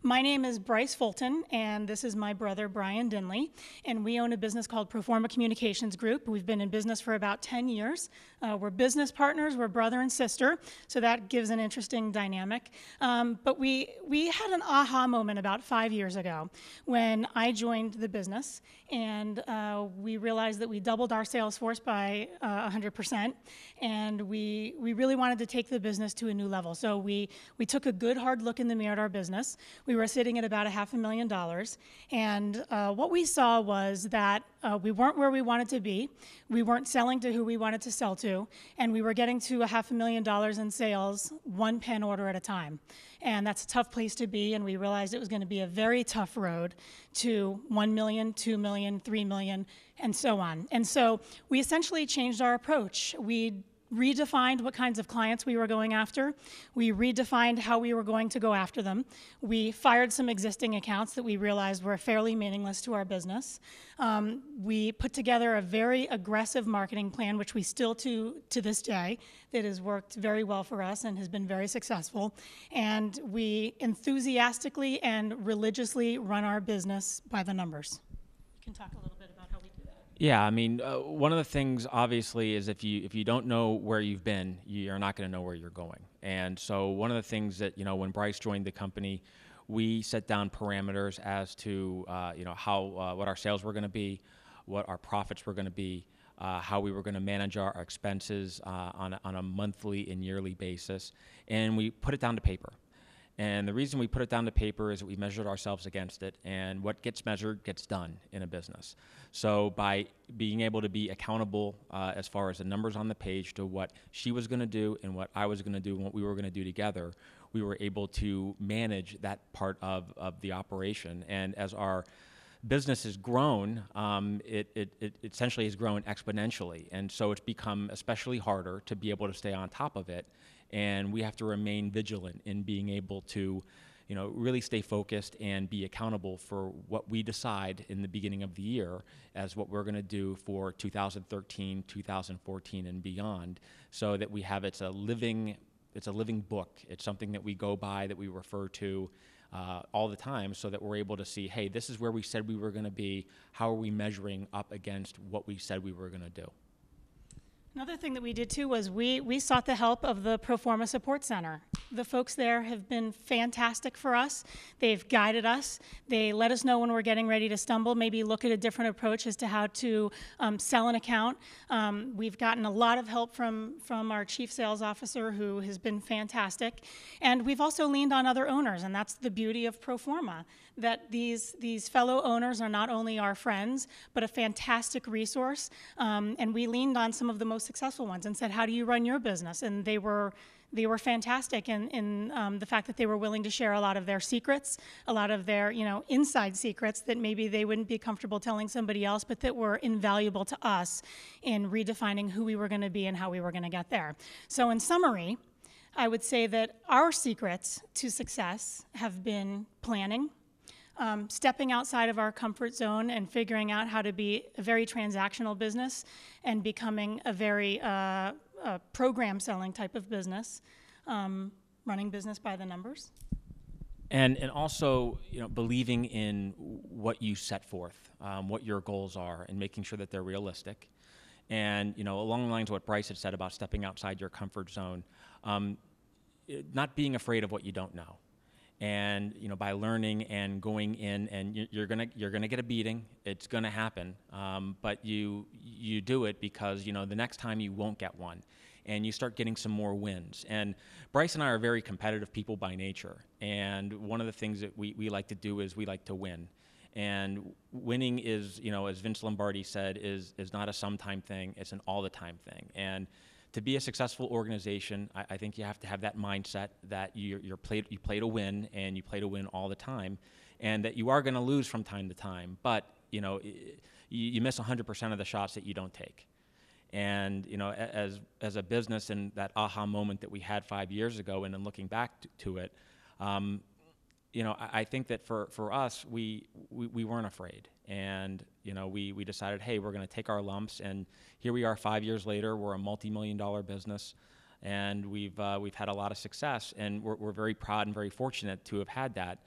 My name is Bryce Fulton, and this is my brother, Brian Dinley, and we own a business called Proforma Communications Group. We've been in business for about 10 years. We're business partners, we're brother and sister, so that gives an interesting dynamic. But we had an aha moment about 5 years ago when I joined the business, and we realized that we doubled our sales force by 100%, and we really wanted to take the business to a new level. So we took a good hard look in the mirror at our business. We were sitting at about $500,000, and what we saw was that we weren't where we wanted to be, we weren't selling to who we wanted to sell to, and we were getting to $500,000 in sales, one pen order at a time. And that's a tough place to be, and we realized it was going to be a very tough road to 1 million, 2 million, 3 million, and so on. And so we essentially changed our approach. We redefined what kinds of clients we were going after. We redefined how we were going to go after them. We fired some existing accounts that we realized were fairly meaningless to our business. We put together a very aggressive marketing plan, which we still to this day, that has worked very well for us and has been very successful. And we enthusiastically and religiously run our business by the numbers. You can talk a little bit about how we do that. Yeah, I mean, one of the things obviously is if you don't know where you've been, you're not going to know where you're going. And so one of the things that, when Bryce joined the company, we set down parameters as to how what our sales were going to be, what our profits were going to be, how we were going to manage our expenses on a monthly and yearly basis, and we put it down to paper. And the reason we put it down to paper is that we measured ourselves against it, and what gets measured gets done in a business. So by being able to be accountable as far as the numbers on the page to what she was going to do and what I was going to do and what we were going to do together, we were able to manage that part of the operation. And as our business has grown, it essentially has grown exponentially. And so it's become especially harder to be able to stay on top of it. And we have to remain vigilant in being able to, really stay focused and be accountable for what we decide in the beginning of the year as what we're going to do for 2013, 2014, and beyond, so that we have it's a living book. It's something that we go by, that we refer to all the time, so that we're able to see, hey, this is where we said we were going to be. How are we measuring up against what we said we were going to do? Another thing that we did too was we sought the help of the Proforma Support Center. The folks there have been fantastic for us. They've guided us. They let us know when we're getting ready to stumble, maybe look at a different approach as to how to sell an account. We've gotten a lot of help from our chief sales officer, who has been fantastic. And we've also leaned on other owners, and that's the beauty of Proforma, that these fellow owners are not only our friends, but a fantastic resource. And we leaned on some of the most successful ones and said, how do you run your business? And they were fantastic in the fact that they were willing to share a lot of their secrets, a lot of their inside secrets that maybe they wouldn't be comfortable telling somebody else, but that were invaluable to us in redefining who we were going to be and how we were going to get there. So in summary, I would say that our secrets to success have been planning, stepping outside of our comfort zone and figuring out how to be a very transactional business and becoming a very program selling type of business, running business by the numbers. And also, believing in what you set forth, what your goals are, and making sure that they're realistic. And, along the lines of what Bryce had said about stepping outside your comfort zone, not being afraid of what you don't know. And by learning and going in, and you're gonna get a beating. It's gonna happen, but you do it because the next time you won't get one, and you start getting some more wins. And Bryce and I are very competitive people by nature, and one of the things that we like to do is we like to win. And winning is, as Vince Lombardi said, is not a sometime thing; it's an all the time thing. And to be a successful organization, I think you have to have that mindset that you play to win, and you play to win all the time, and that you are going to lose from time to time, but you miss 100% of the shots that you don't take. And as a business, and that aha moment that we had 5 years ago, and then looking back to it, I think that for us, we weren't afraid, and we decided, hey, we're going to take our lumps, and here we are 5 years later. We're a multi-million-dollar business, and we've had a lot of success, and we're very proud and very fortunate to have had that.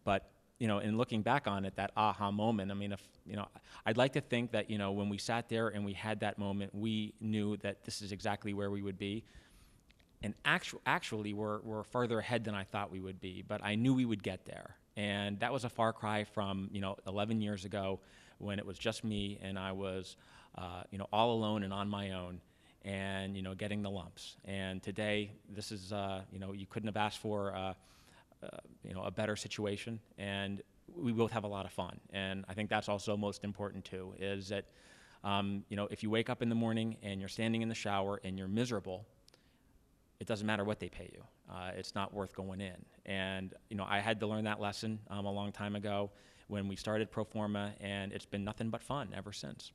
But in looking back on it, that aha moment, I mean, if, I'd like to think that, when we sat there and we had that moment, we knew that this is exactly where we would be. And actually, we're further ahead than I thought we would be, but I knew we would get there. And that was a far cry from, 11 years ago when it was just me and I was, all alone and on my own and, getting the lumps. And today, this is, you couldn't have asked for, a better situation, and we both have a lot of fun. And I think that's also most important too, is that, if you wake up in the morning and you're standing in the shower and you're miserable, it doesn't matter what they pay you. It's not worth going in. And, I had to learn that lesson a long time ago when we started Proforma, and it's been nothing but fun ever since.